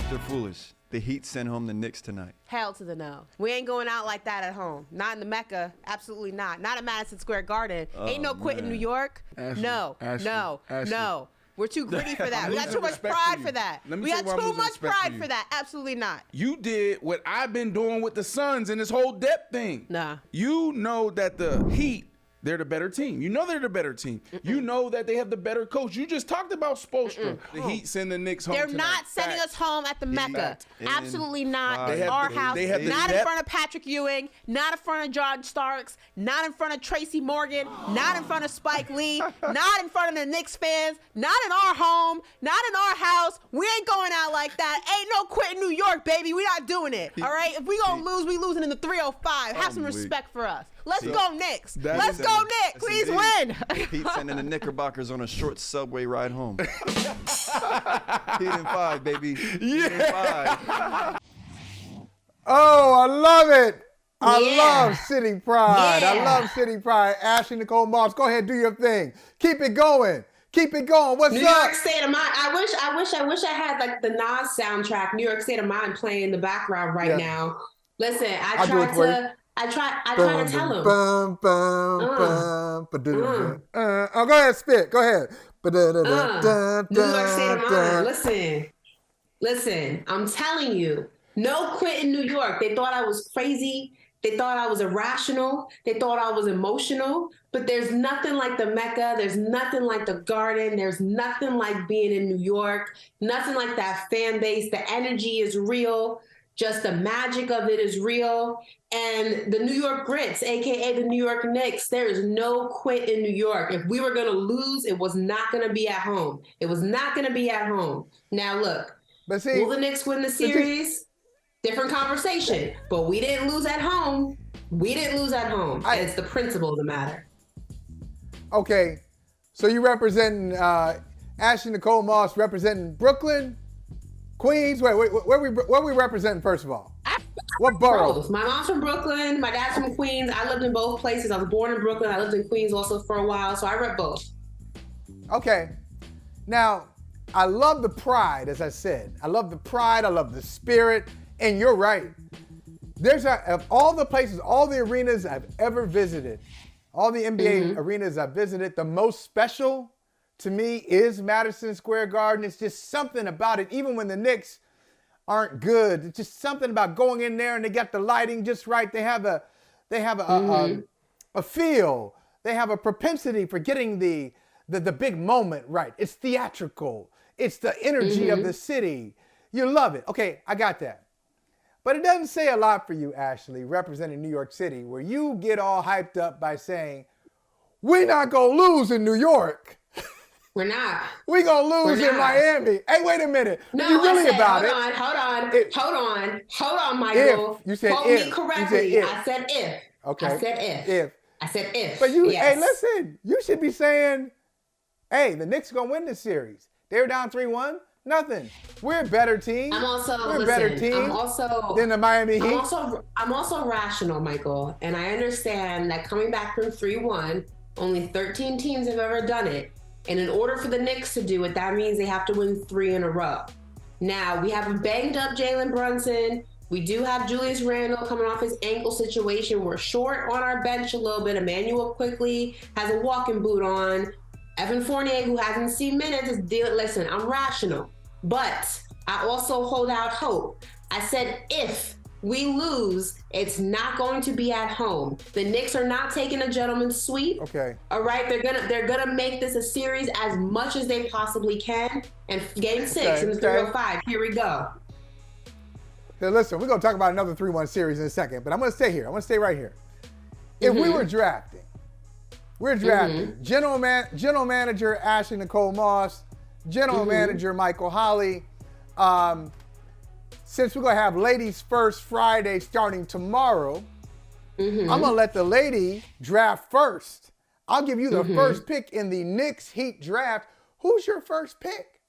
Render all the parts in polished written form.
They're foolish. The Heat sent home the Knicks tonight. Hell to the no. We ain't going out like that at home. Not in the Mecca. Absolutely not. Not at Madison Square Garden. Ain't no quit in New York. Ashley, No. We're too gritty for that. We got too much pride for that. We got too much pride for that. Absolutely not. You did what I've been doing with the Suns and this whole depth thing. Nah. You know that the Heat, they're the better team. You know they're the better team. You know that they have the better coach. You just talked about Spoelstra. The Heat send the Knicks home They're tonight. not sending us home at the Mecca. Absolutely not. They have Our the- house. they have the Not in depth. front of Patrick Ewing. Not in front of John Starks. Not in front of Tracy Morgan. Not in front of Spike Lee. Not in front of the Knicks fans. Not in our home. Not in our house. We ain't going out like that. Ain't no quit in New York, baby. We not doing it. All right? If we gonna lose, we losing in the 305. Have some respect for us. Let's go Knicks. Let's go Knicks. Please win. Heat sending the Knickerbockers on a short subway ride home. Heat in 5, baby. Heat in 5. Oh, I love it. I Yeah. love City Pride. I Yeah. love City Pride. Ashley Nicole Moss, go ahead, do your thing. Keep it going. Keep it going. What's New up? York State of Mind. I wish I had like the Nas soundtrack, New York State of Mind, playing in the background right now. Listen, I tried to tell him. Oh, go ahead, spit. Go ahead. New York State of Mind. Listen, I'm telling you, no quit in New York. They thought I was crazy. They thought I was irrational. They thought I was emotional. But there's nothing like the Mecca. There's nothing like the Garden. There's nothing like being in New York. Nothing like that fan base. The energy is real. Just the magic of it is real. And the New York Grits, AKA the New York Knicks, there is no quit in New York. If we were going to lose, it was not going to be at home. It was not going to be at home. Now, look, But see, will the Knicks win the series? Different conversation. But we didn't lose at home. We didn't lose at home. And it's the principle of the matter. okay, so you representing Ashley Nicole Moss representing Brooklyn, Queens. Wait, where we representing first of all? What borough? Both. My mom's from Brooklyn. My dad's from Queens. I lived in both places. I was born in Brooklyn. I lived in Queens also for a while. So I rep both. Okay. Now, I love the pride, as I said. I love the pride. I love the spirit. And you're right. Of all the places, all the arenas I've ever visited, all the NBA arenas I've visited, the most special to me is Madison Square Garden. It's just something about it. Even when the Knicks aren't good, it's just something about going in there and they got the lighting just right. They have a feel. They have a propensity for getting the big moment right. It's theatrical. It's the energy of the city. You love it. Okay, I got that. But it doesn't say a lot for you, Ashley, representing New York City, where you get all hyped up by saying, we're not going to lose in New York. We're not. We're going to lose in Miami. Hey, wait a minute. No, you really about it. Hold on, Michael. If. You said Quote if. me correctly. You said if. I said if. Okay. I said if. If. I said if. But you, yes. hey, listen, you should be saying, hey, the Knicks are going to win this series. They were down 3-1. Nothing. We're a better team. We're a better team than the Miami Heat. I'm also rational, Michael, and I understand that coming back from 3-1, only 13 teams have ever done it. And in order for the Knicks to do it, that means they have to win 3 in a row. Now, we have a banged up Jalen Brunson. We do have Julius Randle coming off his ankle situation. We're short on our bench a little bit. Emmanuel quickly has a walking boot on. Evan Fournier, who hasn't seen minutes, is dealing. Listen, I'm rational. But I also hold out hope. I said if we lose, it's not going to be at home. The Knicks are not taking a gentleman's sweep. Okay. All right, they're gonna make this a series as much as they possibly can. And game 6 in the 305. Here we go. Now listen, we're gonna talk about another 3-1 series in a second, but I'm gonna stay here. I'm gonna stay right here. If we were drafting, general manager Ashley Nicole Moss, general manager Michael Holley. Since we're going to have Ladies First Friday starting tomorrow, I'm going to let the lady draft first. I'll give you the first pick in the Knicks Heat draft. Who's your first pick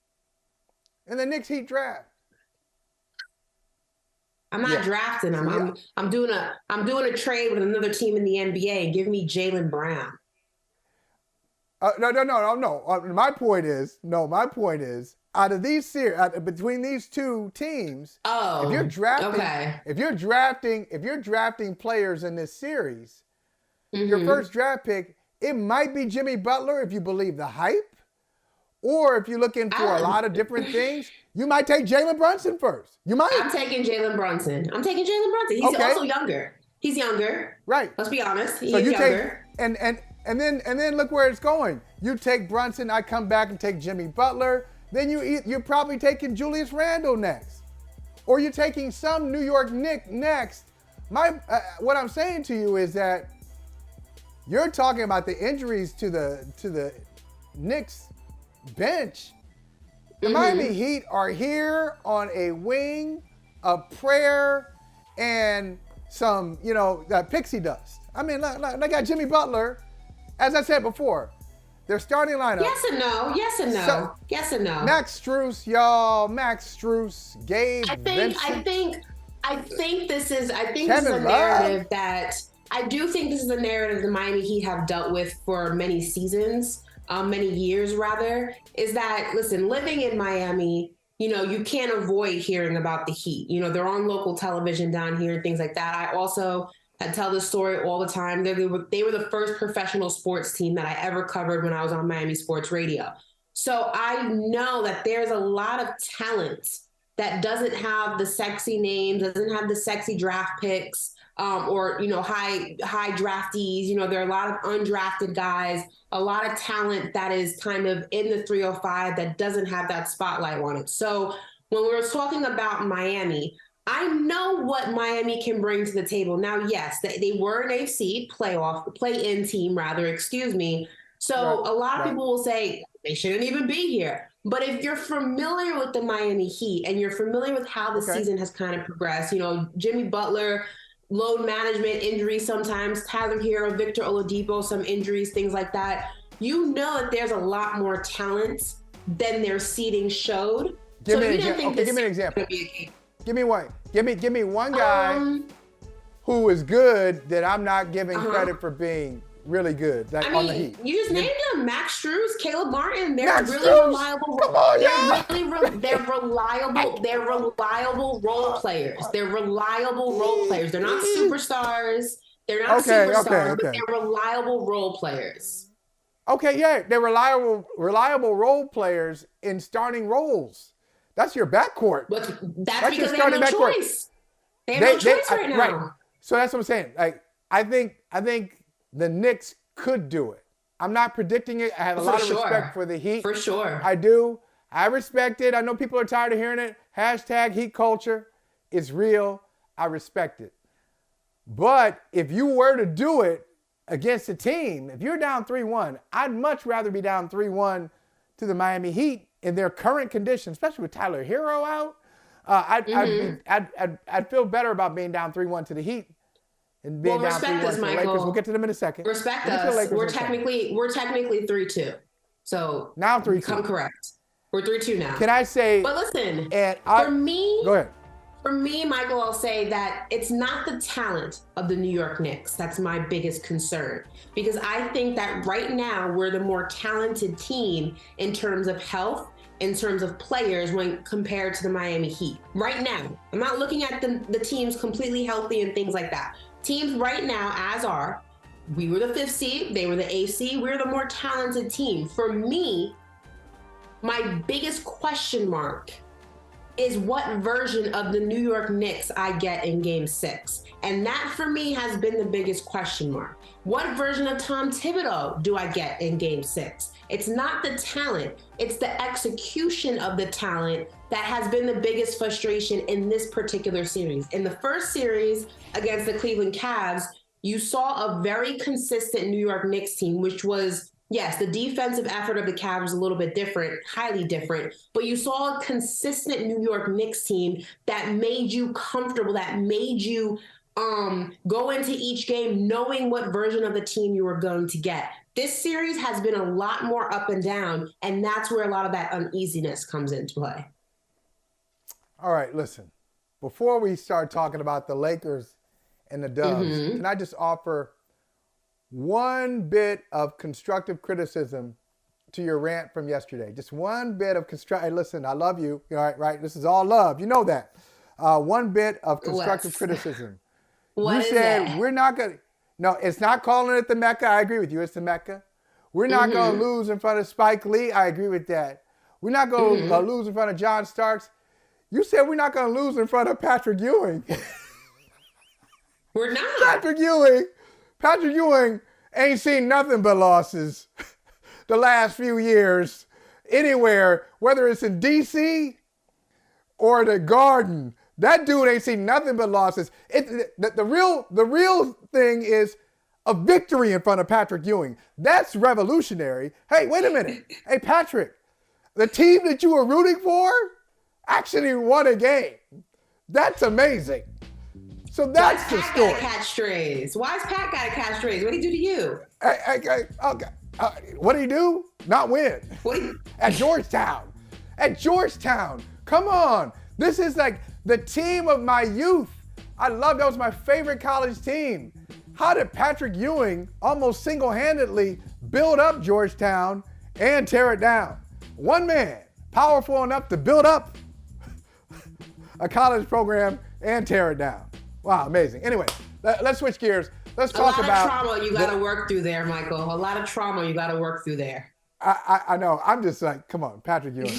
in the Knicks Heat draft? I'm not drafting them. I'm doing a trade with another team in the NBA. Give me Jalen Brown. No. My point is, out of these series, between these two teams, if you're drafting players in this series, your first draft pick, it might be Jimmy Butler if you believe the hype, or if you're looking for a lot of different things, you might take Jalen Brunson first. You might. I'm taking Jalen Brunson. He's also younger. He's younger. Right. Let's be honest. He's younger. And then look where it's going. You take Brunson, I come back and take Jimmy Butler. Then you're probably taking Julius Randle next, or you're taking some New York Knicks next. What I'm saying to you is that you're talking about the injuries to the Knicks bench. The Miami Heat are here on a wing of prayer and some, pixie dust. I mean, they got Jimmy Butler. As I said before, their starting lineup. Yes and no. Max Strus, y'all. Max Strus, Gabe Vincent. I think this is a Kevin narrative that I do think this is a narrative the Miami Heat have dealt with for many seasons, many years rather. Is that, listen, living in Miami, you can't avoid hearing about the Heat. They're on local television down here and things like that. I tell this story all the time. They were the first professional sports team that I ever covered when I was on Miami Sports Radio. So I know that there's a lot of talent that doesn't have the sexy names, doesn't have the sexy draft picks, or high draftees. There are a lot of undrafted guys, a lot of talent that is kind of in the 305 that doesn't have that spotlight on it. So when we were talking about Miami, I know what Miami can bring to the table. Now, yes, they were an AFC play-in team, excuse me. So a lot of people will say they shouldn't even be here. But if you're familiar with the Miami Heat and you're familiar with how the season has kind of progressed, Jimmy Butler, load management, injuries sometimes, Tyler Hero, Victor Oladipo, some injuries, things like that, that there's a lot more talent than their seeding showed. Give me an example. Give me one. Give me one guy who is good that I'm not giving credit for being really good. On the Heat. You just named them: Max Strus, Caleb Martin. They're Max really Strus. reliable. Come on, They're reliable. They're reliable role players. They're reliable role players. They're not superstars. They're not superstars, but they're reliable role players. Okay, yeah, they're reliable role players in starting roles. That's your backcourt. But that's because they have no choice. They have no choice right now. Right. So that's what I'm saying. Like, I think the Knicks could do it. I'm not predicting it. I have a lot of respect for the Heat. For sure. I do. I respect it. I know people are tired of hearing it. Hashtag Heat culture. It's real. I respect it. But if you were to do it against a team, if you're down 3-1, I'd much rather be down 3-1 to the Miami Heat in their current condition, especially with Tyler Hero out. I'd feel better about being down 3-1 to the Heat and being down 3-1 to the Lakers. We'll get to them in a second. Respect us. We're technically 3-2. So now 3-2. Come correct. We're 3-2 now. Can I say? But listen, for me, go ahead. For me, Michael, I'll say that it's not the talent of the New York Knicks that's my biggest concern, because I think that right now we're the more talented team in terms of health, in terms of players when compared to the Miami Heat. Right now, I'm not looking at the teams completely healthy and things like that. Teams right now, we were the 5th seed, they were the 8th seed, we're the more talented team. For me, my biggest question mark is what version of the New York Knicks I get in Game 6. And that, for me, has been the biggest question mark. What version of Tom Thibodeau do I get in Game 6? It's not the talent, it's the execution of the talent that has been the biggest frustration in this particular series. In the first series against the Cleveland Cavs, you saw a very consistent New York Knicks team, which was, yes, the defensive effort of the Cavs was a little bit different, highly different, but you saw a consistent New York Knicks team that made you comfortable, that made you go into each game knowing what version of the team you were going to get. This series has been a lot more up and down, and that's where a lot of that uneasiness comes into play. All right, listen. Before we start talking about the Lakers and the Dubs, can I just offer one bit of constructive criticism to your rant from yesterday. Just one bit of constructive. Hey, listen, I love you. All right, right. This is all love. You know that. One bit of constructive criticism. What you is said that? we're not going to. No, it's not calling it the Mecca. I agree with you. It's the Mecca. We're not going to lose in front of Spike Lee. I agree with that. We're not going to lose in front of John Starks. You said we're not going to lose in front of Patrick Ewing. We're not. Patrick Ewing ain't seen nothing but losses the last few years anywhere, whether it's in D.C. or the Garden. That dude ain't seen nothing but losses. The real thing is a victory in front of Patrick Ewing. That's revolutionary. Hey, wait a minute. Hey, Patrick, the team that you were rooting for actually won a game. That's amazing. So that's the Pat story. Gotta catch strays? Why is Pat got to catch strays? What did he do to you? Okay. What did he do? Not win. At Georgetown. Come on. This is like the team of my youth. That was my favorite college team. How did Patrick Ewing almost single-handedly build up Georgetown and tear it down? One man, powerful enough to build up a college program and tear it down. Wow, amazing. Anyway, let's switch gears. Let's talk about a lot of trauma you got to work through there, Michael. A lot of trauma you got to work through there. I know. I'm just like, come on, Patrick Ewing.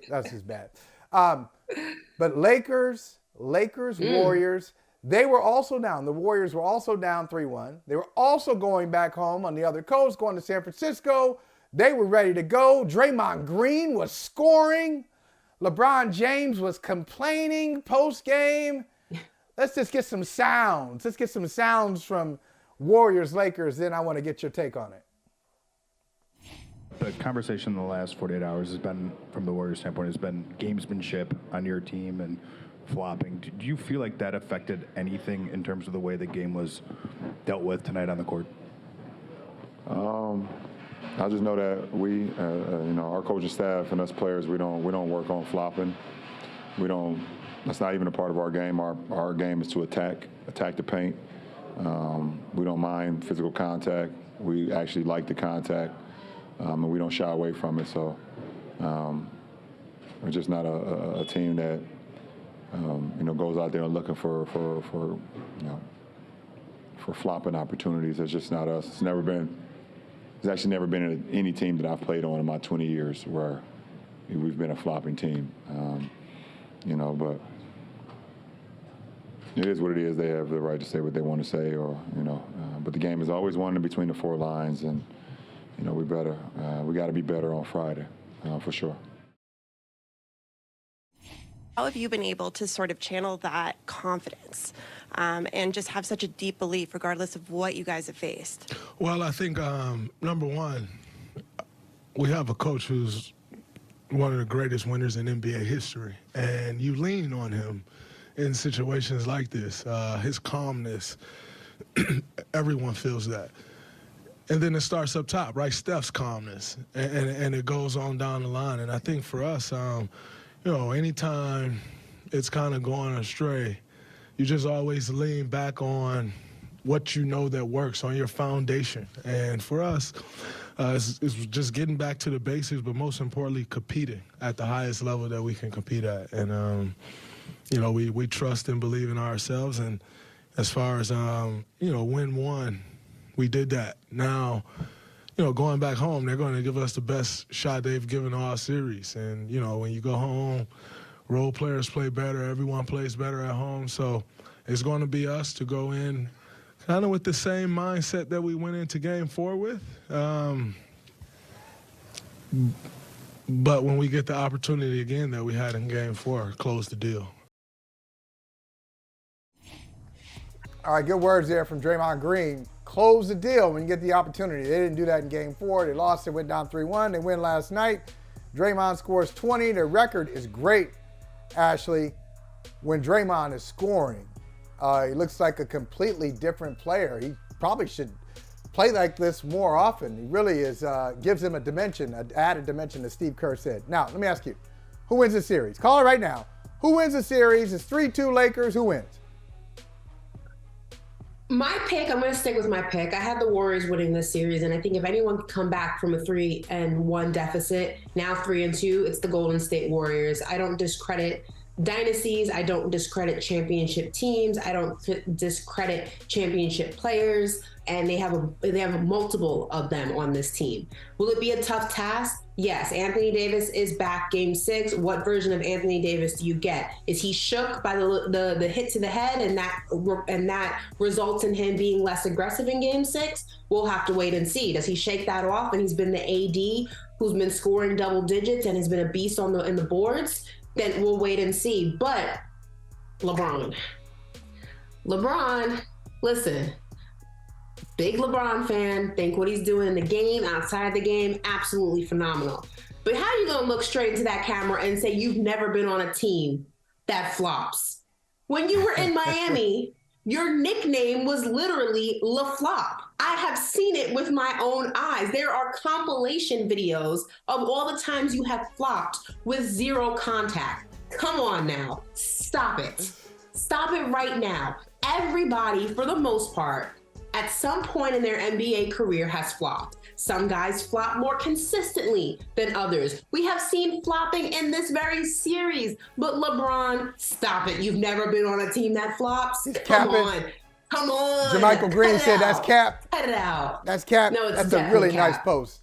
That's just bad. But Lakers, Warriors, they were also down. The Warriors were also down 3-1. They were also going back home on the other coast, going to San Francisco. They were ready to go. Draymond Green was scoring. LeBron James was complaining post-game. Let's just get some sounds. Let's get some sounds from Warriors, Lakers. Then I want to get your take on it. The conversation in the last 48 hours has been, from the Warriors standpoint, has been gamesmanship on your team and flopping. Do you feel like that affected anything in terms of the way the game was dealt with tonight on the court? I just know that we, our coaching staff and us players, we don't work on flopping. That's not even a part of our game. Our game is to attack the paint. We don't mind physical contact. We actually like the contact, and we don't shy away from it. So we're just not a team that goes out there and looking for flopping opportunities. It's just not us. It's actually never been any team that I've played on in my 20 years where we've been a flopping team. But it is what it is. They have the right to say what they want to say, but the game is always won in between the four lines, and we got to be better on Friday, for sure. How have you been able to sort of channel that confidence and just have such a deep belief regardless of what you guys have faced? Well, I think, number one, we have a coach who's one of the greatest winners in NBA history, and you lean on him in situations like this. His calmness, everyone feels that. And then it starts up top, right? Steph's calmness, and it goes on down the line. And I think for us, anytime it's kind of going astray, you just always lean back on what you know that works, on your foundation. And for us, it's just getting back to the basics, but most importantly, competing at the highest level that we can compete at. And, we trust and believe in ourselves. And as far as, win one, we did that. Now, going back home, they're going to give us the best shot they've given all series. And, when you go home, role players play better, everyone plays better at home. So it's going to be us to go in kind of with the same mindset that we went into Game 4 with. But when we get the opportunity again that we had in Game 4, close the deal. All right, good words there from Draymond Green. Close the deal when you get the opportunity. They didn't do that in Game 4. They lost it, went down 3-1. They win last night. Draymond scores 20. Their record is great, Ashley. When Draymond is scoring, he looks like a completely different player. He probably should play like this more often. He really is, gives him a dimension, an added dimension, as Steve Kerr said. Now, let me ask you, who wins the series? Call it right now. Who wins the series? It's 3-2 Lakers. Who wins? My pick, I'm going to stick with my pick. I had the Warriors winning this series, and I think if anyone can come back from a 3-1 deficit, now 3-2, it's the Golden State Warriors. I don't discredit dynasties. I don't discredit championship teams. I don't discredit championship players, and they have a multiple of them on this team. Will it be a tough task? Yes. Anthony Davis is back game 6. What version of Anthony Davis do you get? Is he shook by the hit to the head and that results in him being less aggressive in game 6? We'll have to wait and see. Does he shake that off and he's been the AD who's been scoring double digits and has been a beast in the boards? Then we'll wait and see. But LeBron, listen, big LeBron fan, think what he's doing in the game, outside the game, absolutely phenomenal. But how are you going to look straight into that camera and say you've never been on a team that flops? When you were in Miami, your nickname was literally LaFlop. I have seen it with my own eyes. There are compilation videos of all the times you have flopped with zero contact. Come on now. Stop it. Stop it right now. Everybody, for the most part, at some point in their NBA career has flopped. Some guys flop more consistently than others. We have seen flopping in this very series, but LeBron, stop it. You've never been on a team that flops? Come on. Jermichael Green said that's cap. Cut it out. That's cap. No, it's that's a really cap. nice post.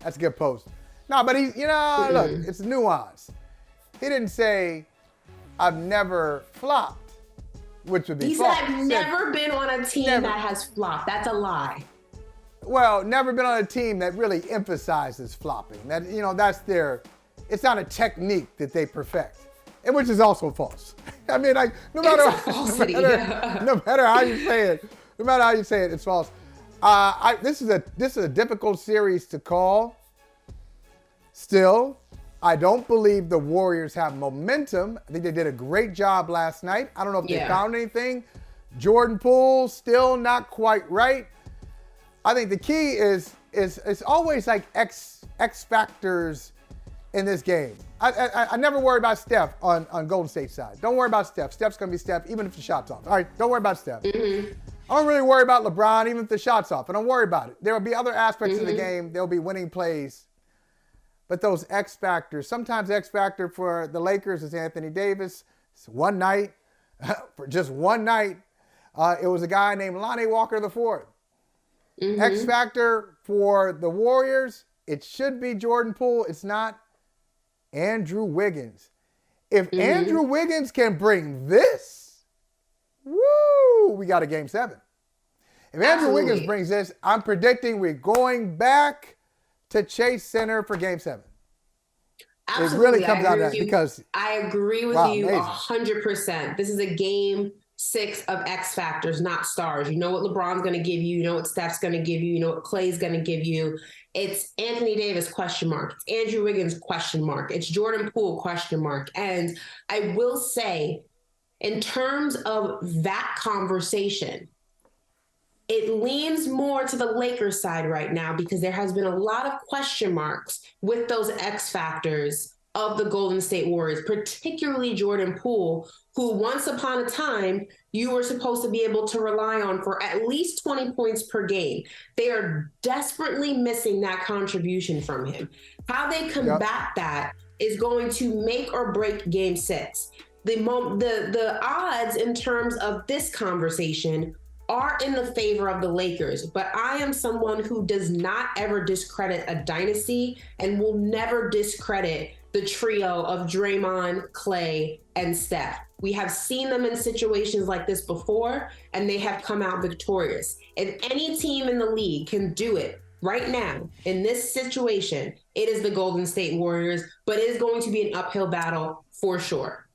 That's a good post. No, but look, it's nuance. He didn't say, I've never flopped. Which would be he false. said, I've never been on a team that has flopped. That's a lie. Well, never been on a team that really emphasizes flopping. That that's it's not a technique that they perfect, and which is also false. I mean, like no matter how you say it, it's false. This is a difficult series to call. Still, I don't believe the Warriors have momentum. I think they did a great job last night. I don't know if they found anything. Jordan Poole still not quite right. I think the key is it's always like X factors in this game. I never worry about Steph on Golden State's side. Don't worry about Steph. Steph's gonna be Steph even if the shot's off. All right, don't worry about Steph. I don't really worry about LeBron even if the shot's off. I don't worry about it. There will be other aspects of the game. There'll be winning plays. But those X factors, sometimes X factor for the Lakers is Anthony Davis. It's one night, for just one night, it was a guy named Lonnie Walker IV. X factor for the Warriors, it should be Jordan Poole. It's not Andrew Wiggins. If Andrew Wiggins can bring this, woo, we got a game 7. If Andrew Wiggins brings this, I'm predicting we're going back to Chase Center for game 7. Absolutely. It really comes out of that because I agree with you 100%. This is a game 6 of X factors, not stars. You know what LeBron's going to give you. You know what Steph's going to give you. You know what Clay's going to give you. It's Anthony Davis, question mark. It's Andrew Wiggins, question mark. It's Jordan Poole, question mark. And I will say, in terms of that conversation, it leans more to the Lakers side right now because there has been a lot of question marks with those X factors of the Golden State Warriors, particularly Jordan Poole, who once upon a time you were supposed to be able to rely on for at least 20 points per game. They are desperately missing that contribution from him. How they combat that is going to make or break game 6. The odds in terms of this conversation are in the favor of the Lakers, but I am someone who does not ever discredit a dynasty and will never discredit the trio of Draymond, Clay, and Steph. We have seen them in situations like this before, and they have come out victorious. If any team in the league can do it right now in this situation, it is the Golden State Warriors, but it is going to be an uphill battle for sure.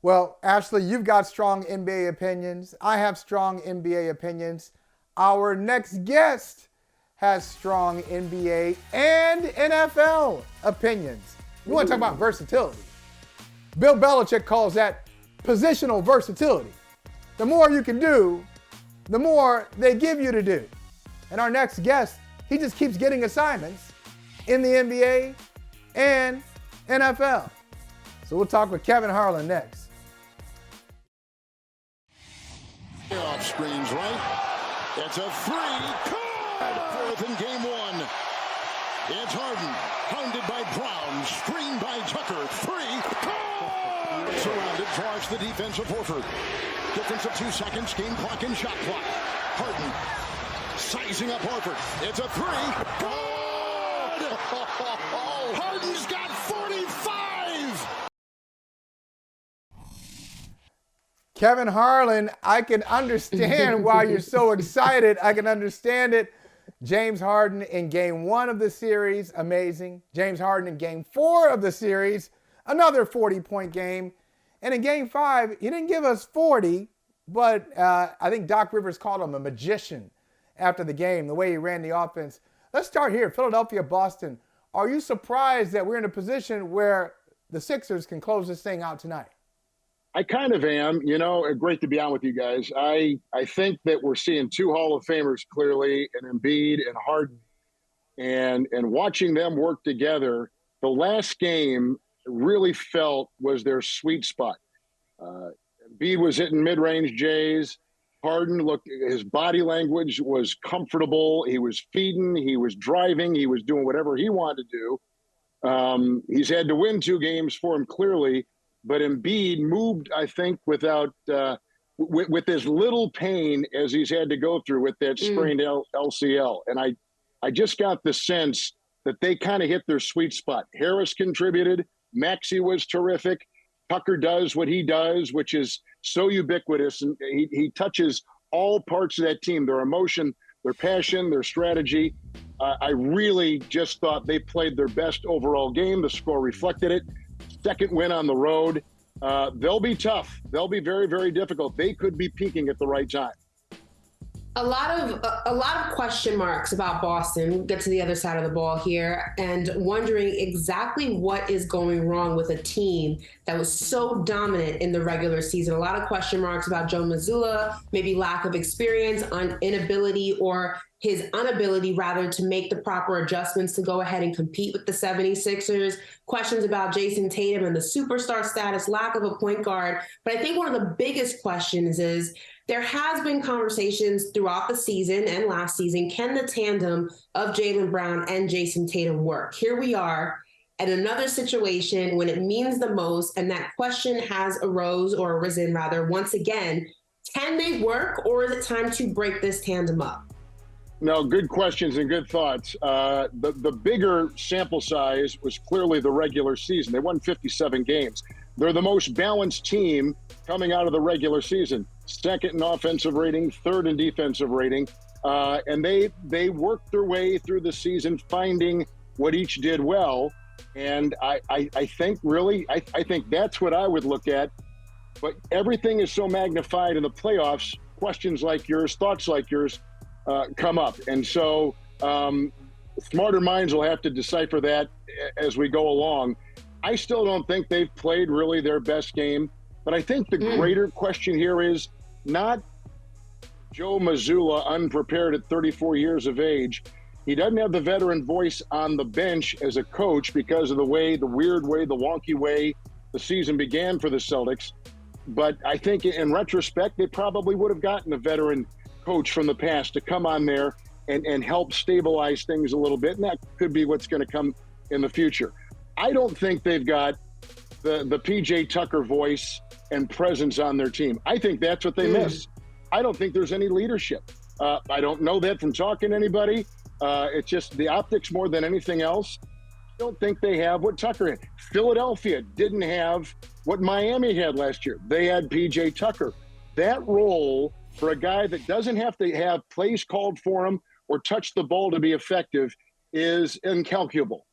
Well, Ashley, you've got strong NBA opinions. I have strong NBA opinions. Our next guest has strong NBA and NFL opinions. You want to talk about versatility? Bill Belichick calls that positional versatility. The more you can do, the more they give you to do. And our next guest, he just keeps getting assignments in the NBA and NFL. So we'll talk with Kevin Harlan next. Off screens right. It's a three. Caught! Fourth in game one. It's Harden. Hounded by Brown. Screened by Tucker. Three. Caught! Surrounded. Draws the defense of Horford. Difference of 2 seconds. Game clock and shot clock. Harden. Sizing up Horford. It's a three. Good! Harden's got 45! Kevin Harlan, I can understand why you're so excited. I can understand it. James Harden in game 1 of the series, amazing. James Harden in game 4 of the series, another 40-point game. And in game 5, he didn't give us 40, but I think Doc Rivers called him a magician after the game, the way he ran the offense. Let's start here. Philadelphia, Boston. Are you surprised that we're in a position where the Sixers can close this thing out tonight? I kind of am. You know, great to be on with you guys. I think that we're seeing 2 Hall of Famers clearly, and Embiid and Harden, and watching them work together. The last game really felt was their sweet spot. Embiid was hitting mid-range J's. Harden looked, his body language was comfortable. He was feeding, he was driving, he was doing whatever he wanted to do. He's had to win 2 games for him clearly. But Embiid moved, I think, without with as little pain as he's had to go through with that sprained LCL. And I just got the sense that they kind of hit their sweet spot. Harris contributed. Maxey was terrific. Tucker does what he does, which is so ubiquitous. And he touches all parts of that team, their emotion, their passion, their strategy. I really just thought they played their best overall game. The score reflected it. Second win on the road. They'll be tough. They'll be very, very difficult. They could be peaking at the right time. A lot of question marks about Boston. We'll get to the other side of the ball here, and wondering exactly what is going wrong with a team that was so dominant in the regular season. A lot of question marks about Joe Mazzulla, maybe lack of experience, inability, or his inability rather to make the proper adjustments to go ahead and compete with the 76ers. Questions about Jason Tatum and the superstar status, lack of a point guard. But I think one of the biggest questions is, there has been conversations throughout the season and last season, can the tandem of Jaylen Brown and Jason Tatum work? Here we are at another situation when it means the most, and that question has arisen once again. Can they work, or is it time to break this tandem up? No, good questions and good thoughts. The bigger sample size was clearly the regular season. They won 57 games. They're the most balanced team coming out of the regular season. Second in offensive rating, third in defensive rating. And they worked their way through the season, finding what each did well. And I think really, I think that's what I would look at. But everything is so magnified in the playoffs, questions like yours, thoughts like yours come up. And so smarter minds will have to decipher that as we go along. I still don't think they've played really their best game. But I think the greater question here is not Joe Mazzulla unprepared at 34 years of age. He doesn't have the veteran voice on the bench as a coach because of the weird way, the wonky way the season began for the Celtics. But I think in retrospect, they probably would have gotten a veteran coach from the past to come on there and help stabilize things a little bit. And that could be what's going to come in the future. I don't think they've got the PJ Tucker voice and presence on their team. I think that's what they miss. I don't think there's any leadership. I don't know that from talking to anybody. It's just the optics more than anything else. I don't think they have what Tucker had. Philadelphia didn't have what Miami had last year. They had PJ Tucker. That role for a guy that doesn't have to have plays called for him or touch the ball to be effective is incalculable.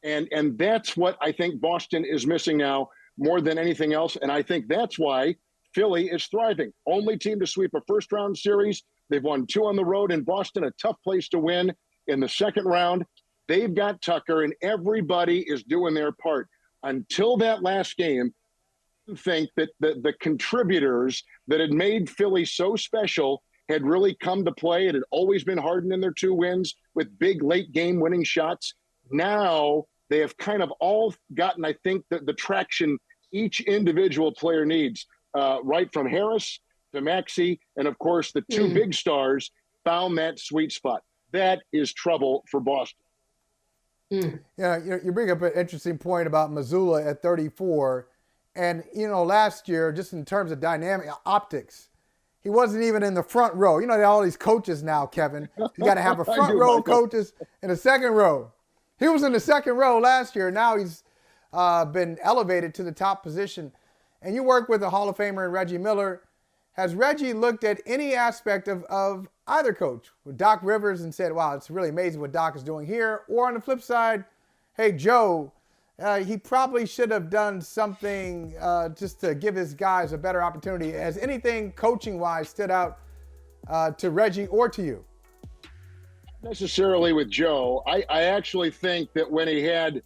And that's what I think Boston is missing now more than anything else. And I think that's why Philly is thriving. Only team to sweep a first-round series. They've won 2 on the road in Boston, a tough place to win in the second round. They've got Tucker, and everybody is doing their part. Until that last game, I think that the contributors that had made Philly so special had really come to play. It had always been Harden in their 2 wins with big late-game winning shots. Now they have kind of all gotten, I think, the traction each individual player needs, right from Harris to Maxey, and of course the two big stars found that sweet spot. That is trouble for Boston. Yeah, you bring up an interesting point about Mazzulla at 34. And, last year, just in terms of dynamic optics, he wasn't even in the front row. You know, there are all these coaches now, Kevin. You got to have a front row coaches and a second row. He was in the second row last year. Now he's been elevated to the top position. And you work with a Hall of Famer in Reggie Miller. Has Reggie looked at any aspect of either coach, with Doc Rivers, and said, wow, it's really amazing what Doc is doing here? Or on the flip side, hey, Joe, he probably should have done something just to give his guys a better opportunity. Has anything coaching-wise stood out to Reggie or to you? Not necessarily with Joe. I actually think that when he had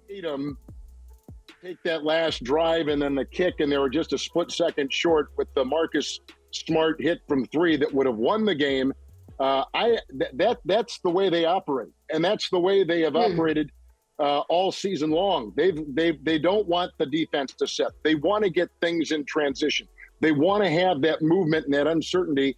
Tatum take that last drive and then the kick, and they were just a split second short with the Marcus Smart hit from three that would have won the game. That's the way they operate, and that's the way they have operated all season long. They don't want the defense to set. They want to get things in transition. They want to have that movement and that uncertainty.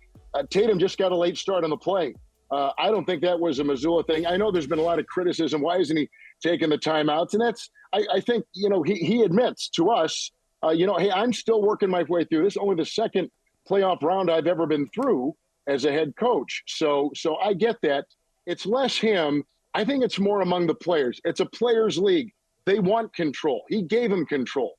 Tatum just got a late start on the play. I don't think that was a Mazzulla thing. I know there's been a lot of criticism. Why isn't he taking the timeouts? And that's, I think, he admits to us, hey, I'm still working my way through this. Only the second playoff round I've ever been through as a head coach. So I get that. It's less him. I think it's more among the players. It's a players' league. They want control. He gave them control.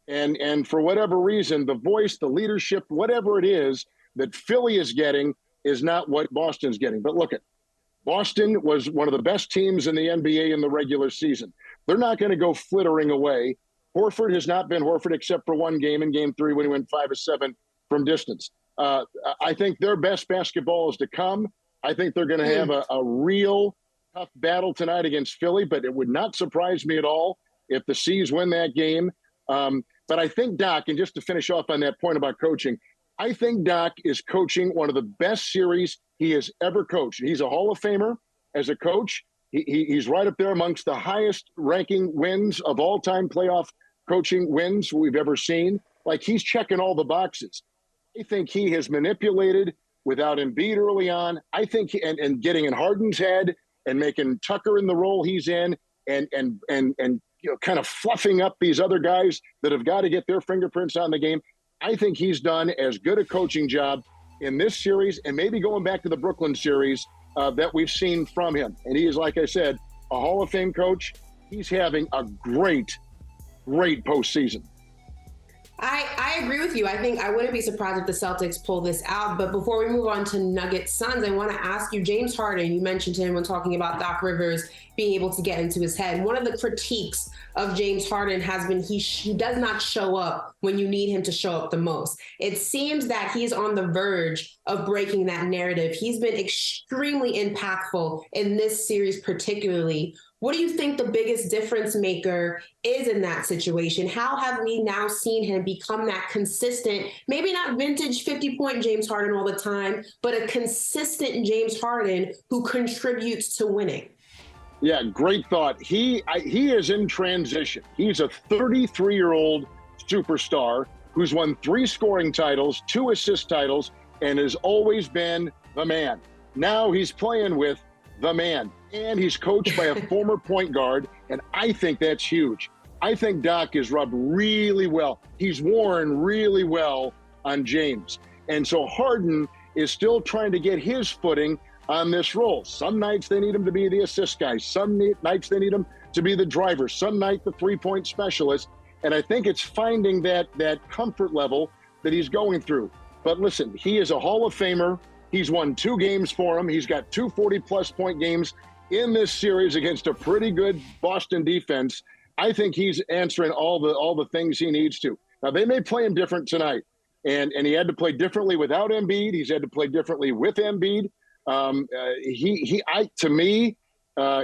And for whatever reason, the voice, the leadership, whatever it is that Philly is getting is not what Boston's getting. But look, Boston was one of the best teams in the NBA in the regular season. They're not going to go flittering away. Horford has not been Horford except for one game in Game 3 when he went 5 of 7 from distance. I think their best basketball is to come. I think they're going to have a real tough battle tonight against Philly, but it would not surprise me at all if the C's win that game. But I think Doc, and just to finish off on that point about coaching, I think Doc is coaching one of the best series he has ever coached. He's a Hall of Famer as a coach. He's right up there amongst the highest ranking wins of all time playoff coaching wins we've ever seen. Like, he's checking all the boxes. I think he has manipulated without Embiid early on. I think and getting in Harden's head and making Tucker in the role he's in and kind of fluffing up these other guys that have got to get their fingerprints on the game. I think he's done as good a coaching job in this series and maybe going back to the Brooklyn series that we've seen from him. And he is, like I said, a Hall of Fame coach. He's having a great postseason. I agree with you. I think I wouldn't be surprised if the Celtics pull this out. But before we move on to Nuggets Suns, I want to ask you, James Harden, you mentioned him when talking about Doc Rivers being able to get into his head. One of the critiques of James Harden has been he does not show up when you need him to show up the most. It seems that he's on the verge of breaking that narrative. He's been extremely impactful in this series particularly. What do you think the biggest difference maker is in that situation? How have we now seen him become that consistent, maybe not vintage 50-point James Harden all the time, but a consistent James Harden who contributes to winning? Yeah, great thought. He is in transition. He's a 33-year-old superstar who's won 3 scoring titles, 2 assist titles, and has always been the man. Now he's playing with the man. And he's coached by a former point guard, and I think that's huge. I think Doc is rubbed really well. He's worn really well on James. And so Harden is still trying to get his footing on this role. Some nights they need him to be the assist guy. Some nights they need him to be the driver. Some night the three-point specialist. And I think it's finding that comfort level that he's going through. But listen, he is a Hall of Famer. He's won 2 games for him. He's got 2 40-plus point games in this series against a pretty good Boston defense. I think he's answering all the things he needs to. Now, they may play him different tonight, and he had to play differently without Embiid. He's had to play differently with Embiid. To me,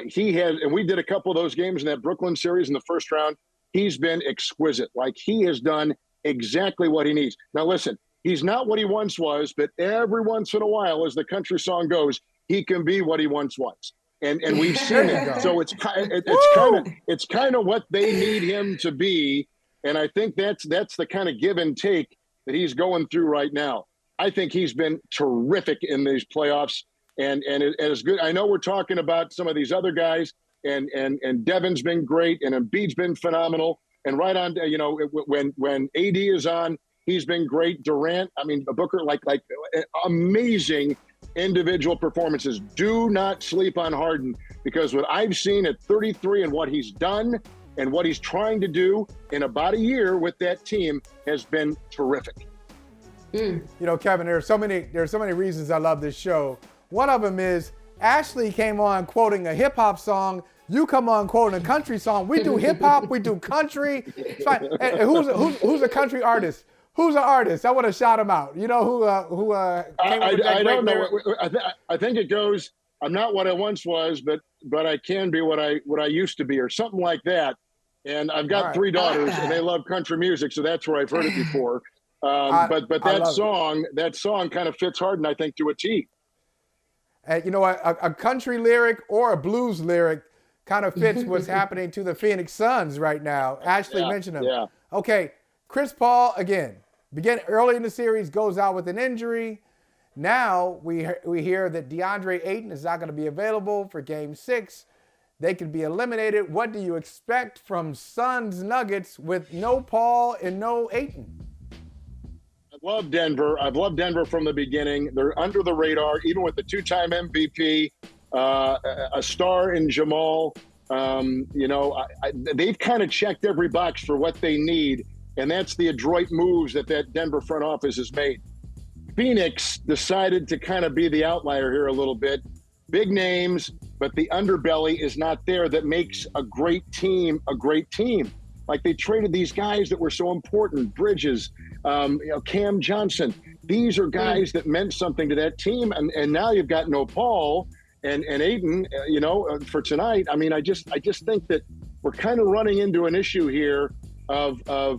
he has, and we did a couple of those games in that Brooklyn series in the first round. He's been exquisite. Like, he has done exactly what he needs. Now, listen, he's not what he once was, but every once in a while, as the country song goes, he can be what he once was. And we've seen it. So it's kind of what they need him to be. And I think that's the kind of give and take that he's going through right now. I think he's been terrific in these playoffs, and it's good. I know we're talking about some of these other guys, and Devin's been great, and Embiid's been phenomenal, and right on, when AD is on, he's been great. Durant, I mean, Booker, like amazing individual performances. Do not sleep on Harden, because what I've seen at 33 and what he's done and what he's trying to do in about a year with that team has been terrific. You know, Kevin, there are so many reasons I love this show. One of them is Ashley came on quoting a hip hop song. You come on quoting a country song. We do hip hop, we do country. It's fine. And who's a country artist? Who's an artist? I want to shout him out. You know who came up with that I don't know. lyric? I think it goes, I'm not what I once was, but I can be what I used to be, or something like that. And I've got 3 daughters, and they love country music, so that's where I've heard it before. But that song kind of fits Harden, I think, to a T. And you know what? A country lyric or a blues lyric kind of fits what's happening to the Phoenix Suns right now. Ashley mentioned him. Yeah. Okay, Chris Paul again. Begin early in the series, goes out with an injury. Now we hear that DeAndre Ayton is not going to be available for Game 6. They could be eliminated. What do you expect from Suns Nuggets with no Paul and no Ayton? I love Denver. I've loved Denver from the beginning. They're under the radar, even with the 2-time MVP, a star in Jamal. They've kind of checked every box for what they need, and that's the adroit moves that Denver front office has made. Phoenix decided to kind of be the outlier here a little bit. Big names, but the underbelly is not there that makes a great team a great team. Like, they traded these guys that were so important, Bridges, Cam Johnson. These are guys that meant something to that team, and now you've got no Paul and Ayton, for tonight. I mean, I just think that we're kind of running into an issue here of the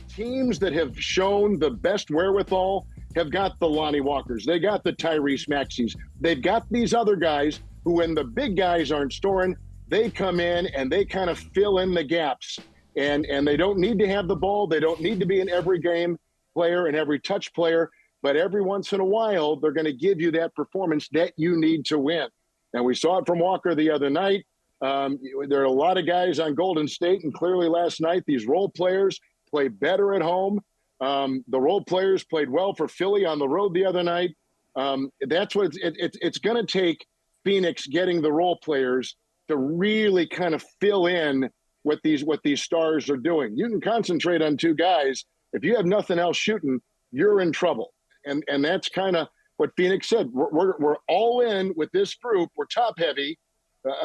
teams that have shown the best wherewithal have got the Lonnie Walkers. They got the Tyrese Maxeys. They've got these other guys who, when the big guys aren't scoring, they come in and they kind of fill in the gaps. And they don't need to have the ball. They don't need to be an every game player and every touch player. But every once in a while, they're going to give you that performance that you need to win. And we saw it from Walker the other night. There are a lot of guys on Golden State, and clearly last night, these role players play better at home. The role players played well for Philly on the road the other night. That's what it's going to take. Phoenix getting the role players to really kind of fill in what these stars are doing. You can concentrate on 2 guys. If you have nothing else shooting, you're in trouble. And that's kind of what Phoenix said. We're all in with this group. We're top heavy,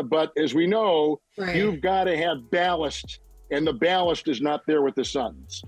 but as we know, you've got to have ballast, and the ballast is not there with the Suns.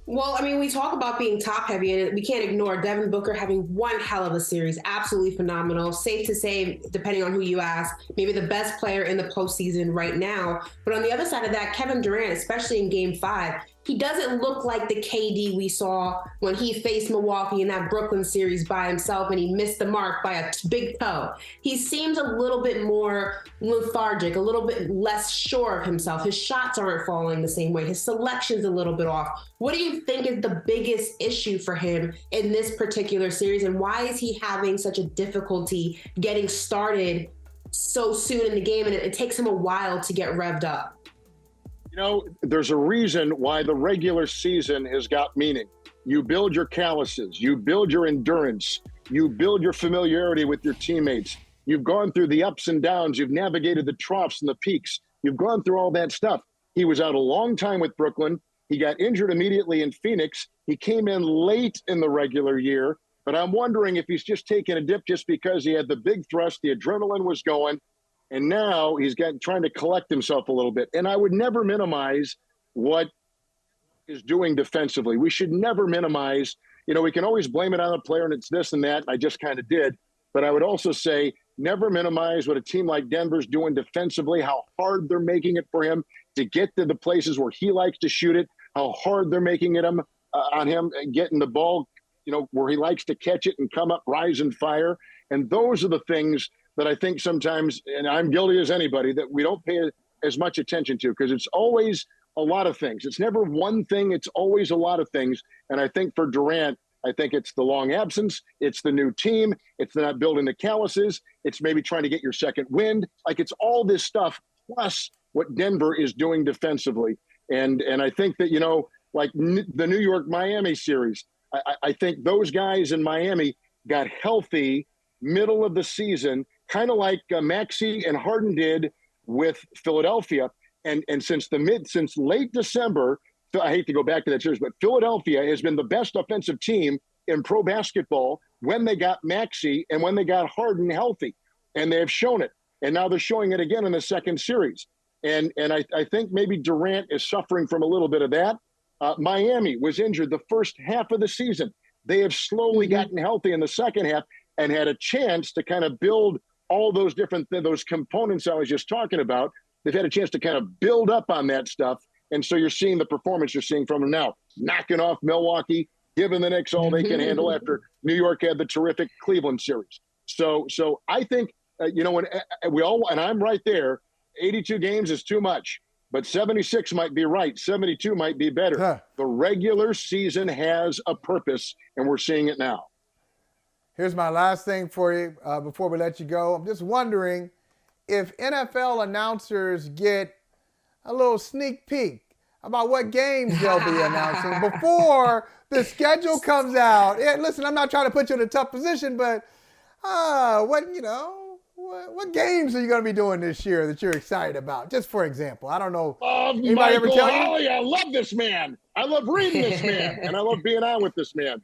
Well, I mean, we talk about being top heavy, and we can't ignore Devin Booker having one hell of a series. Absolutely phenomenal. Safe to say, depending on who you ask, maybe the best player in the postseason right now. But on the other side of that, Kevin Durant, especially in Game 5, he doesn't look like the KD we saw when he faced Milwaukee in that Brooklyn series by himself and he missed the mark by a big toe. He seems a little bit more lethargic, a little bit less sure of himself. His shots aren't falling the same way. His selection's a little bit off. What do you think is the biggest issue for him in this particular series, and why is he having such a difficulty getting started so soon in the game, and it takes him a while to get revved up? There's a reason why the regular season has got meaning. You build your calluses, you build your endurance, you build your familiarity with your teammates. You've gone through the ups and downs, you've navigated the troughs and the peaks. You've gone through all that stuff. He was out a long time with Brooklyn. He got injured immediately in Phoenix. He came in late in the regular year, but I'm wondering if he's just taking a dip just because he had the big thrust, the adrenaline was going. And now he's trying to collect himself a little bit. And I would never minimize what is doing defensively. We should never minimize. We can always blame it on a player and it's this and that. I just kind of did. But I would also say never minimize what a team like Denver's doing defensively, how hard they're making it for him to get to the places where he likes to shoot it, how hard they're making it on him getting the ball, where he likes to catch it and come up, rise and fire. And those are the things that I think sometimes, and I'm guilty as anybody, that we don't pay as much attention to, because it's always a lot of things. It's never one thing. It's always a lot of things. And I think for Durant, I think it's the long absence. It's the new team. It's not building the calluses. It's maybe trying to get your second wind. Like, it's all this stuff plus what Denver is doing defensively. And I think that, like the New York-Miami series, I think those guys in Miami got healthy middle of the season, kind of like Maxey and Harden did with Philadelphia. And since late December, I hate to go back to that series, but Philadelphia has been the best offensive team in pro basketball when they got Maxey and when they got Harden healthy. And they have shown it. And now they're showing it again in the second series. And I think maybe Durant is suffering from a little bit of that. Miami was injured the first half of the season. They have slowly gotten healthy in the second half and had a chance to kind of build all those different those components I was just talking about. They've had a chance to kind of build up on that stuff. And so you're seeing the performance you're seeing from them now, knocking off Milwaukee, giving the Knicks all they can handle after New York had the terrific Cleveland series. So I think, when we all, and I'm right there, 82 games is too much, but 76 might be right. 72 might be better. Huh. The regular season has a purpose, and we're seeing it now. Here's my last thing for you before we let you go. I'm just wondering if NFL announcers get a little sneak peek about what games they'll be announcing before the schedule comes out. Yeah, listen, I'm not trying to put you in a tough position, but what games are you going to be doing this year that you're excited about? Just for example, I don't know. Anybody ever tell you? Holley, I love this man. I love reading this man, and I love being on with this man.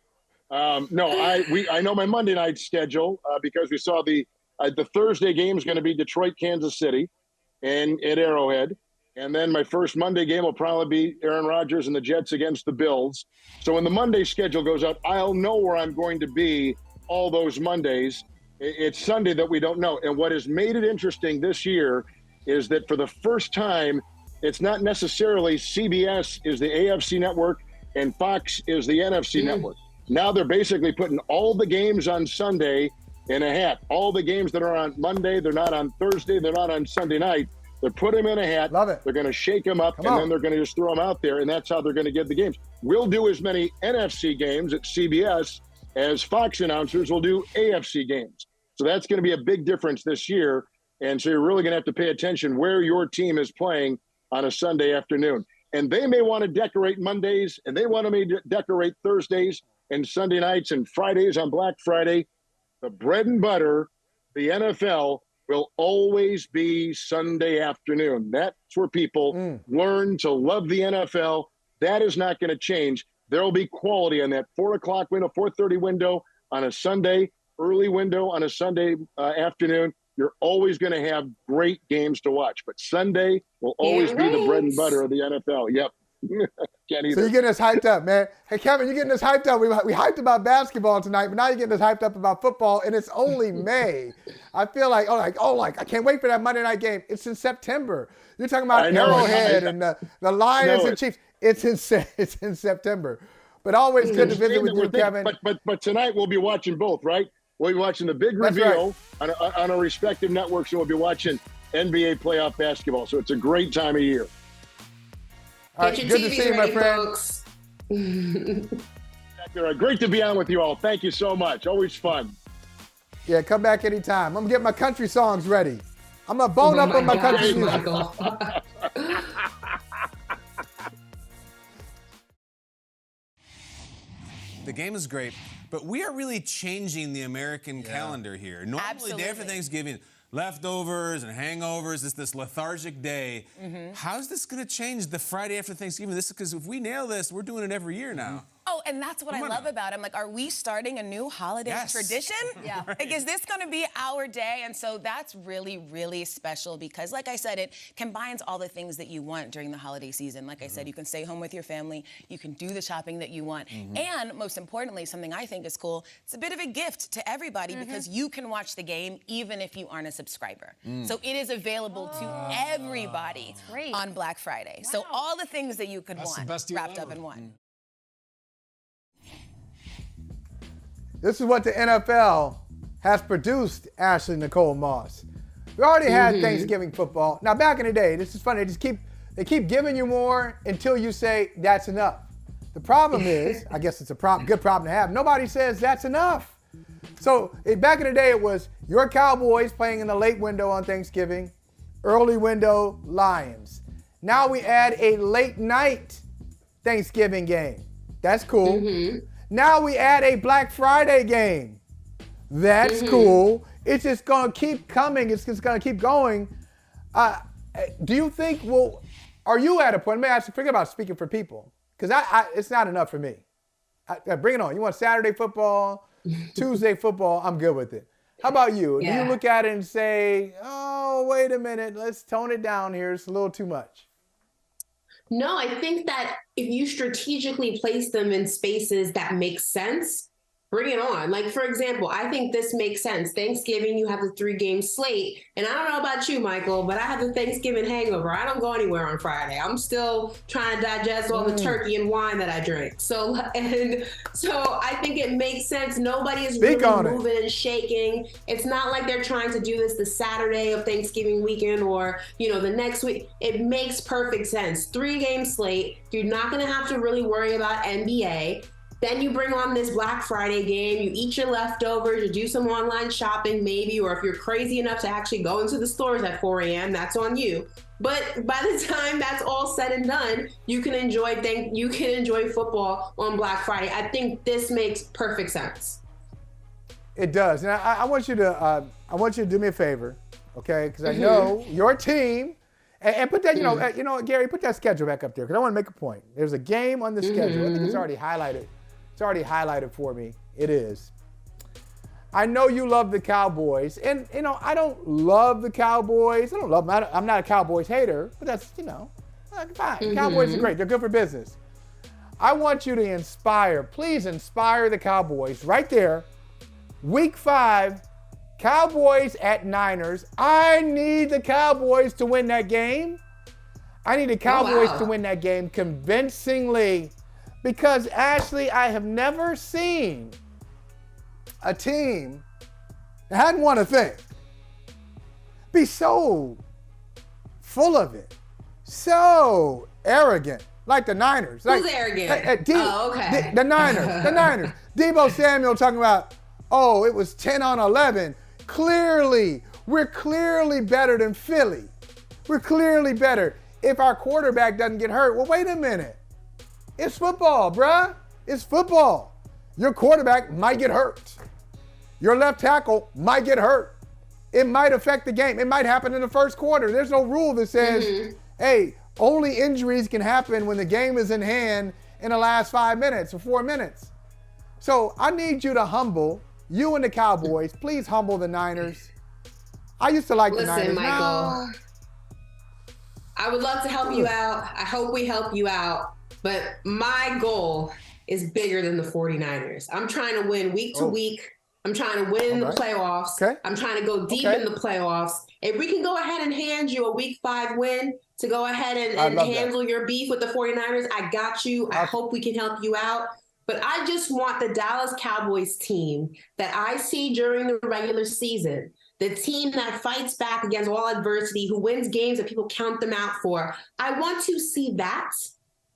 I know my Monday night schedule because we saw the Thursday game is going to be Detroit, Kansas City, and at Arrowhead. And then my first Monday game will probably be Aaron Rodgers and the Jets against the Bills. So when the Monday schedule goes out, I'll know where I'm going to be all those Mondays. It's Sunday that we don't know. And what has made it interesting this year is that for the first time, it's not necessarily CBS is the AFC network and Fox is the NFC network. Now they're basically putting all the games on Sunday in a hat. All the games that are on Monday, they're not on Thursday, they're not on Sunday night. They put them in a hat. Love it. They're going to shake them up, then they're going to just throw them out there, and that's how they're going to get the games. We'll do as many NFC games at CBS as Fox announcers will do AFC games. So that's going to be a big difference this year, and so you're really going to have to pay attention where your team is playing on a Sunday afternoon. And they may want to decorate Mondays, and they want to decorate Thursdays and Sunday nights and Fridays on Black Friday. The bread and butter, the NFL, will always be Sunday afternoon. That's where people learn to love the NFL. That is not going to change. There will be quality on that 4 o'clock window, 4:30 window on a Sunday, early window on a Sunday afternoon. You're always going to have great games to watch. But Sunday will always be the bread and butter of the NFL. Yep. Can't either. So you're getting us hyped up, man. Hey, Kevin, you're getting us hyped up. We hyped about basketball tonight, but now you're getting us hyped up about football, and it's only May. I feel like I can't wait for that Monday night game. It's in September. You're talking about Arrowhead and the Lions and Chiefs. It's in September. But always good to visit with you, Kevin. But tonight we'll be watching both, right? We'll be watching the big reveal on our respective networks, and we'll be watching NBA playoff basketball. So it's a great time of year. All right, good to see you, my friend. Folks. Great to be on with you all. Thank you so much. Always fun. Yeah, come back anytime. I'm going to get my country songs ready. I'm going to bone up on my country music. The game is great, but we are really changing the American calendar here. Normally, day after Thanksgiving, leftovers and hangovers, this lethargic day. How's this going to change the Friday after Thanksgiving? This is because if we nail this, we're doing it every year now. Oh, and that's what I love about it. I'm like, are we starting a new holiday tradition? Yeah. Right. Like, is this going to be our day? And so that's really, really special because, like I said, it combines all the things that you want during the holiday season. Like I said, you can stay home with your family. You can do the shopping that you want. And most importantly, something I think is cool, it's a bit of a gift to everybody because you can watch the game even if you aren't a subscriber. So it is available to everybody on Black Friday. Wow. So all the things that you could want wrapped up in one. This is what the NFL has produced, Ashley Nicole Moss. We already had Thanksgiving football. Now, back in the day, this is funny. They keep giving you more until you say that's enough. The problem is, I guess it's a good problem to have. Nobody says that's enough. So back in the day, it was your Cowboys playing in the late window on Thanksgiving, early window Lions. Now we add a late night Thanksgiving game. That's cool. Mm-hmm. Now we add a Black Friday game. That's cool. It's just going to keep coming. It's just going to keep going. Do you think, are you at a point, let me ask you, forget about speaking for people, because it's not enough for me. Bring it on. You want Saturday football, Tuesday football, I'm good with it. How about you? Yeah. Do you look at it and say, oh, wait a minute, let's tone it down here. It's a little too much. No, I think that if you strategically place them in spaces that make sense, bring it on. Like, for example, I think this makes sense. Thanksgiving, you have the 3-game slate. And I don't know about you, Michael, but I have the Thanksgiving hangover. I don't go anywhere on Friday. I'm still trying to digest all the turkey and wine that I drink. So I think it makes sense. Nobody is really moving and shaking. It's not like they're trying to do this the Saturday of Thanksgiving weekend or, the next week. It makes perfect sense. 3-game slate. You're not going to have to really worry about NBA. Then you bring on this Black Friday game, you eat your leftovers, you do some online shopping maybe, or if you're crazy enough to actually go into the stores at 4 a.m., that's on you. But by the time that's all said and done, you can enjoy football on Black Friday. I think this makes perfect sense. It does. And I want you to do me a favor, okay? Because I know your team, and put that, Gary, put that schedule back up there because I want to make a point. There's a game on the schedule. I think it's already highlighted. It's already highlighted for me. It is. I know you love the Cowboys, and I don't love the Cowboys. I don't love them. I'm not a Cowboys hater, but that's fine. Cowboys are great. They're good for business. I want you to please inspire the Cowboys right there. Week 5, Cowboys at Niners. I need the Cowboys to win that game. I need the Cowboys to win that game convincingly. Because, Ashley, I have never seen a team that hadn't won a thing be so full of it, so arrogant, like the Niners. Who's arrogant? Okay. The Niners. Deebo Samuel talking about, it was 10 on 11. We're clearly better than Philly. We're clearly better. If our quarterback doesn't get hurt, well, wait a minute. It's football, bruh. It's football. Your quarterback might get hurt. Your left tackle might get hurt. It might affect the game. It might happen in the first quarter. There's no rule that says, hey, only injuries can happen when the game is in hand in the last 5 minutes or 4 minutes. So I need you to humble, you and the Cowboys, please humble the Niners. I used to like the Niners. Listen, Michael, I would love to help you out. I hope we help you out. But my goal is bigger than the 49ers. I'm trying to win week to week. I'm trying to win in the playoffs. Okay. I'm trying to go deep in the playoffs. If we can go ahead and hand you a week 5 win to go ahead and handle your beef with the 49ers, I got you. I hope we can help you out. But I just want the Dallas Cowboys team that I see during the regular season, the team that fights back against all adversity, who wins games that people count them out for. I want to see that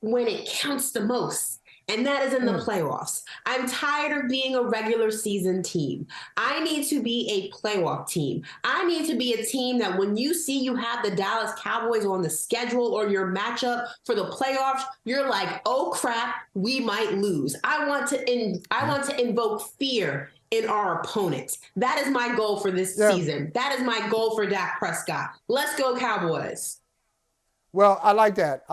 when it counts the most, and that is in the playoffs. I'm tired of being a regular season team. I need to be a playoff team. I need to be a team that when you see you have the Dallas Cowboys on the schedule or your matchup for the playoffs, you're like, oh crap, we might lose. I want to invoke fear in our opponents. That is my goal for this season. That is my goal for Dak Prescott. Let's go Cowboys. Well, I like that.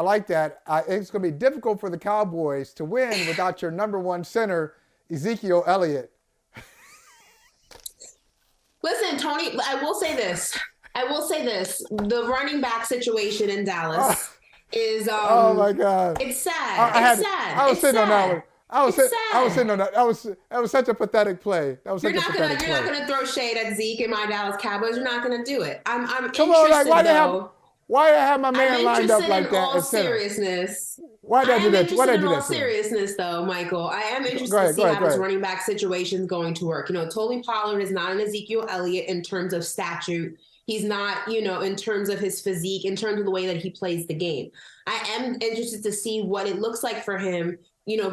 It's going to be difficult for the Cowboys to win without your number 1 center, Ezekiel Elliott. Listen, Tony, I will say this. The running back situation in Dallas is oh my God. It's sad. I was sitting on that one. I was sitting on that. That was such a pathetic play. You're not gonna throw shade at Zeke and my Dallas Cowboys. You're not gonna do it. I'm Come interested on, why did I have my man lined up like that? All seriousness. Why did I do that? I'm interested in all seriousness, though, Michael. I am interested to see how this running back situation is going to work. Tony Pollard is not an Ezekiel Elliott in terms of stature. He's not, in terms of his physique, in terms of the way that he plays the game. I am interested to see what it looks like for him,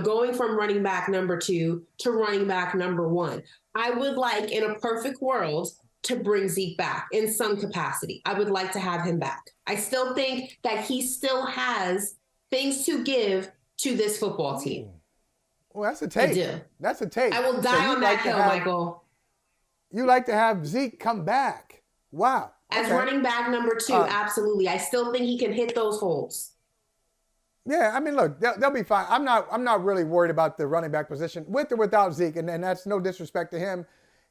going from running back number 2 to running back number 1. I would like, in a perfect world, to bring Zeke back in some capacity. I would like to have him back. I still think that he still has things to give to this football team. Well, that's a take. I do. That's a take. I will die on that hill, Michael. You like to have Zeke come back. Wow. As running back number 2, absolutely. I still think he can hit those holes. Yeah, I mean, look, they'll be fine. I'm not really worried about the running back position with or without Zeke, and that's no disrespect to him.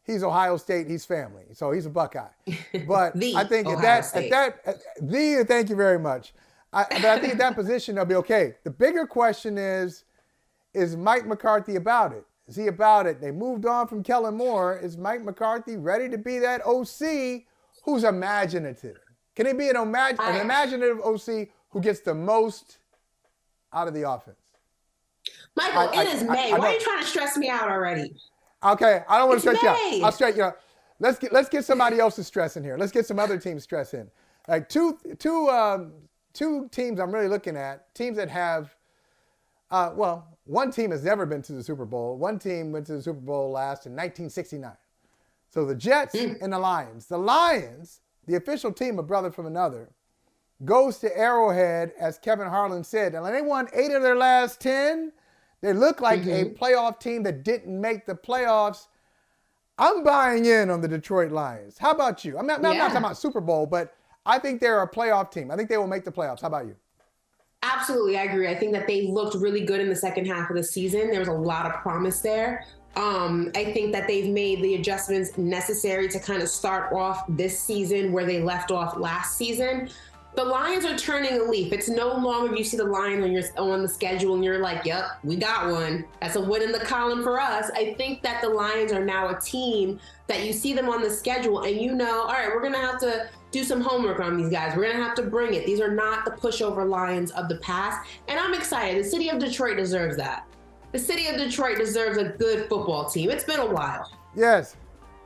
He's Ohio State. He's family, so he's a Buckeye. But I think thank you very much. But I think at that position they'll be okay. The bigger question is Mike McCarthy about it? Is he about it? They moved on from Kellen Moore. Is Mike McCarthy ready to be that OC who's imaginative? Can he be an imaginative OC who gets the most out of the offense? Michael, it is May. Why are you trying to stress me out already? Okay, I don't want to stress you out. I'll stress you out. Let's get somebody else's stress in here. Let's get some other teams' stress in. Like two teams I'm really looking at. Teams that have, one team has never been to the Super Bowl. One team went to the Super Bowl last in 1969. So the Jets and the Lions. The Lions, the official team, a brother from another, goes to Arrowhead, as Kevin Harlan said. And they won 8 of their last 10. They look like a playoff team that didn't make the playoffs. I'm buying in on the Detroit Lions. How about you? I'm not talking about Super Bowl, but I think they're a playoff team. I think they will make the playoffs. How about you? Absolutely, I agree. I think that they looked really good in the second half of the season. There was a lot of promise there. I think that they've made the adjustments necessary to kind of start off this season where they left off last season. The Lions are turning a leaf. It's no longer you see the Lions when you're on the schedule and you're like, yep, we got one. That's a win in the column for us. I think that the Lions are now a team that you see them on the schedule and all right, we're going to have to do some homework on these guys. We're going to have to bring it. These are not the pushover Lions of the past. And I'm excited. The city of Detroit deserves that. The city of Detroit deserves a good football team. It's been a while. Yes.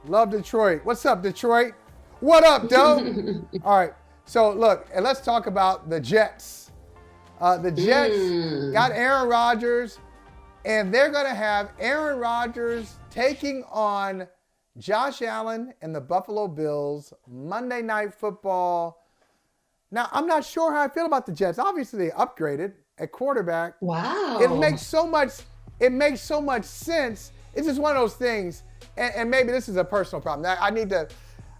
Love Detroit. What's up, Detroit? What up, Doe? All right. So, look, and let's talk about the Jets. The Jets got Aaron Rodgers, and they're going to have Aaron Rodgers taking on Josh Allen and the Buffalo Bills Monday Night Football. Now, I'm not sure how I feel about the Jets. Obviously, they upgraded at quarterback. Wow. It makes so much sense. It's just one of those things, and maybe this is a personal problem.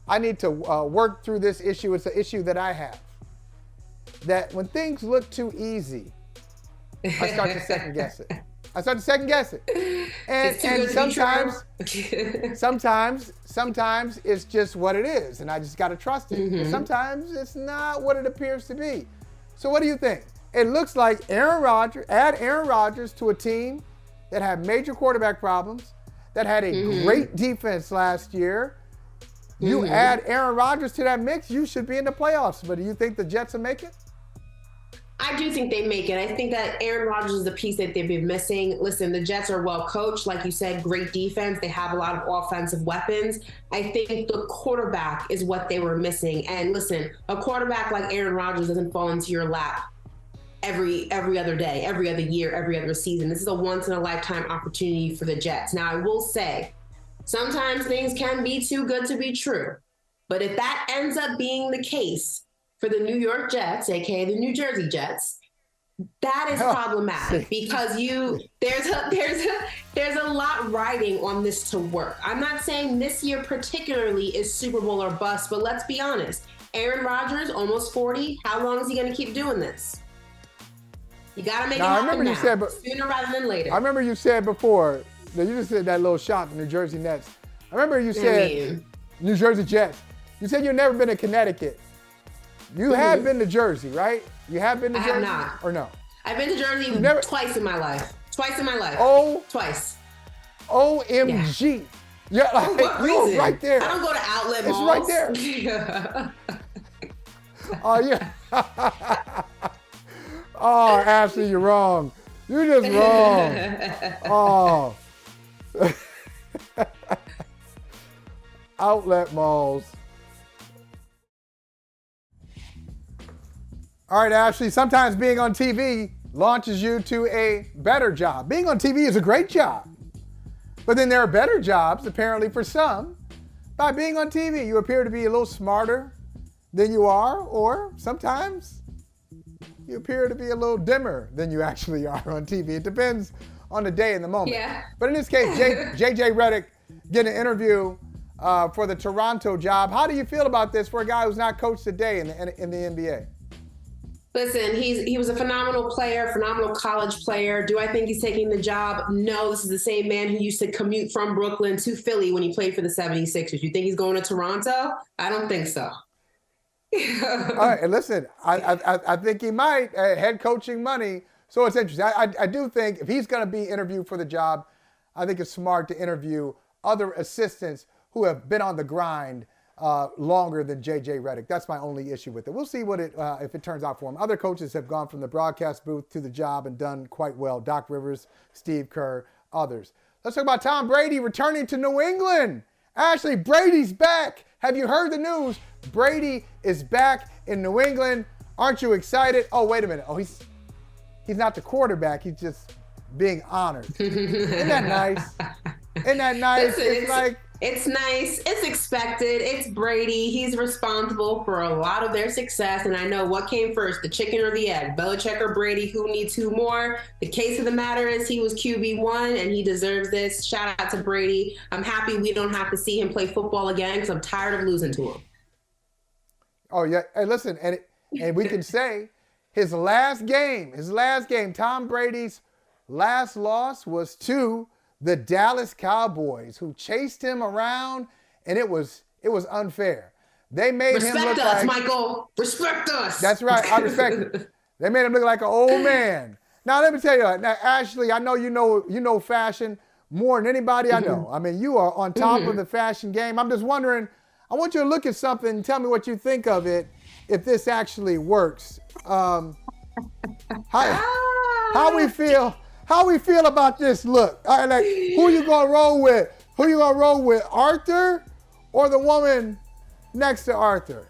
I need to work through this issue. It's an issue that I have. That when things look too easy, I start to second guess it. And sometimes it's just what it is, and I just got to trust it. And sometimes it's not what it appears to be. So what do you think? It looks like add Aaron Rodgers to a team that had major quarterback problems, that had a great defense last year. You add Aaron Rodgers to that mix, you should be in the playoffs. But do you think the Jets will make it? I do think they make it. I think that Aaron Rodgers is the piece that they've been missing. Listen, the Jets are well coached. Like you said, great defense. They have a lot of offensive weapons. I think the quarterback is what they were missing. And listen, a quarterback like Aaron Rodgers doesn't fall into your lap every other day, every other year, every other season. This is a once-in-a-lifetime opportunity for the Jets. Now, I will say, sometimes things can be too good to be true. But if that ends up being the case for the New York Jets, aka the New Jersey Jets, that is problematic because there's a lot riding on this to work. I'm not saying this year particularly is Super Bowl or bust, but let's be honest. Aaron Rodgers, almost 40. How long is he going to keep doing this? You got to make it happen now, sooner rather than later. I remember you said before, you just said that little shot, the New Jersey Nets. I remember you said New Jersey Jets. You said you've never been to Connecticut. You have been to Jersey, right? You have been to Jersey? I have not. Or no? I've been to Jersey twice in my life. Twice. OMG. Yeah, like, you're right there. I don't go to outlet malls. It's right there. Oh, yeah. Oh, Ashley, you're wrong. You're just wrong. Oh. Outlet malls. All right, Ashley, sometimes being on TV launches you to a better job. Being on TV is a great job. But then there are better jobs, apparently, for some. By being on TV, you appear to be a little smarter than you are, or sometimes you appear to be a little dimmer than you actually are on TV. It depends on the day and the moment. Yeah. But in this case, JJ Redick getting an interview for the Toronto job. How do you feel about this for a guy who's not coached today in the NBA? Listen, he was a phenomenal player, phenomenal college player. Do I think he's taking the job? No, this is the same man who used to commute from Brooklyn to Philly when he played for the 76ers. You think he's going to Toronto? I don't think so. All right, and listen, I think he might. Head coaching money. So it's interesting. I do think if he's going to be interviewed for the job, I think it's smart to interview other assistants who have been on the grind longer than JJ Redick. That's my only issue with it. We'll see what if it turns out for him. Other coaches have gone from the broadcast booth to the job and done quite well. Doc Rivers, Steve Kerr, others. Let's talk about Tom Brady returning to New England. Ashley, Brady's back. Have you heard the news? Brady is back in New England. Aren't you excited? Oh, wait a minute. Oh, he's not the quarterback. He's just being honored. Isn't that nice? Isn't that nice? Listen, it's nice. It's expected. It's Brady. He's responsible for a lot of their success. And I know what came first, the chicken or the egg. Belichick or Brady, who needs who more? The case of the matter is he was QB1 and he deserves this. Shout out to Brady. I'm happy we don't have to see him play football again because I'm tired of losing to him. Oh, yeah. And listen, and we can say his last game, Tom Brady's last loss was to the Dallas Cowboys, who chased him around, and it was unfair. They made him look like... Respect us, Michael. Respect us. That's right. I respect it. They made him look like an old man. Now, let me tell you, now, Ashley, I know you know fashion more than anybody I know. I mean, you are on top of the fashion game. I'm just wondering, I want you to look at something and tell me what you think of it, if this actually works. How we feel about this look? All right, like, who you gonna roll with? Who you gonna roll with, Arthur or the woman next to Arthur?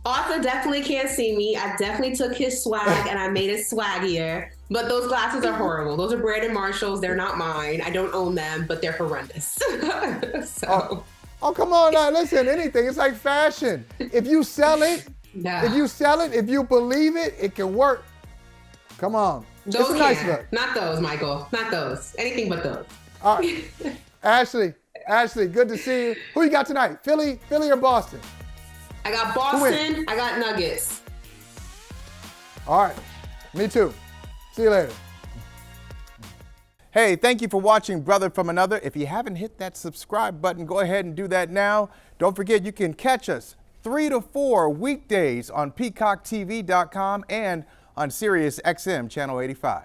Arthur definitely can't see me. I definitely took his swag and I made it swaggier. But those glasses are horrible. Those are Brandon Marshall's. They're not mine. I don't own them, but they're horrendous. Oh, come on now. Listen, anything. It's like fashion. If you sell it, if you believe it, it can work. Come on. Those it's a nice look. Not those, Michael. Not those. Anything but those. All right. Ashley, good to see you. Who you got tonight? Philly or Boston? I got Boston. I got Nuggets. All right. Me too. See you later. Hey, thank you for watching Brother from Another. If you haven't hit that subscribe button, go ahead and do that now. Don't forget you can catch us 3 to 4 weekdays on PeacockTV.com and on Sirius XM Channel 85.